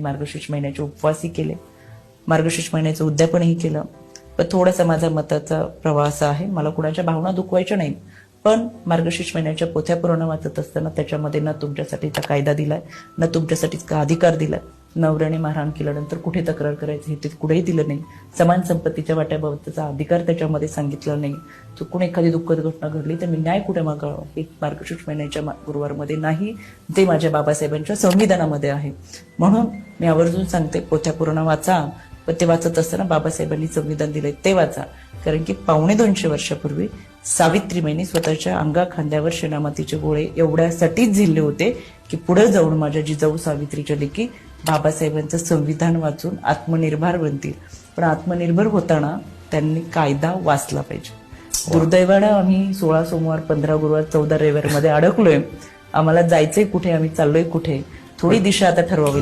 मार्गशीर्ष महिन्याचे उपवासही केले, मार्गशीर्ष महिन्याचं उद्यापनही केलं. पण थोडासा माझा मताचा प्रवास आहे, मला कुणाच्या भावना दुखवायच्या नाही. पण मार्गशीर्ष महिन्याच्या पोथ्या पुराण वाचत असताना त्याच्यामध्ये ना तुमच्यासाठीचा कायदा दिलाय, ना तुमच्यासाठीचा अधिकार दिलाय. नवऱ्याने मारहाण केल्यानंतर कुठे तक्रार करायची हे ते कुठेही दिलं नाही. समान संपत्तीच्या वाट्याबाबतचा अधिकार त्याच्यामध्ये सांगितलं नाही. चुकून एखादी दुःखद घटना घडली तर मी न्याय कुठे मागावं हे मार्गशीर्ष महिन्याच्या गुरुवारमध्ये नाही, ते माझ्या बाबासाहेबांच्या संविधानामध्ये आहे. म्हणून मी आवर्जून सांगते, पोथ्या पुराण वाचा, पण ते वाचत असताना बाबासाहेबांनी संविधान दिलंय ते वाचा. कारण की 250 वर्षापूर्वी सावित्रीबाईंनी स्वतःच्या अंगा खांद्यावर शेणामातीचे गोळे एवढ्यासाठीच झेलले होते की पुढे जाऊन माझ्या जिजाऊ सावित्रीच्या लेकी बाबासाहेबांचं संविधान वाचून आत्मनिर्भर बनतील. पण आत्मनिर्भर होताना त्यांनी कायदा वाचला पाहिजे. दुर्दैवानं आम्ही 16 सोमवार, 15 गुरुवार, 14 रविवार मध्ये अडकलोय. आम्हाला जायचंय कुठे, आम्ही चाललोय कुठे, थोडी दिशा आता ठरवावी.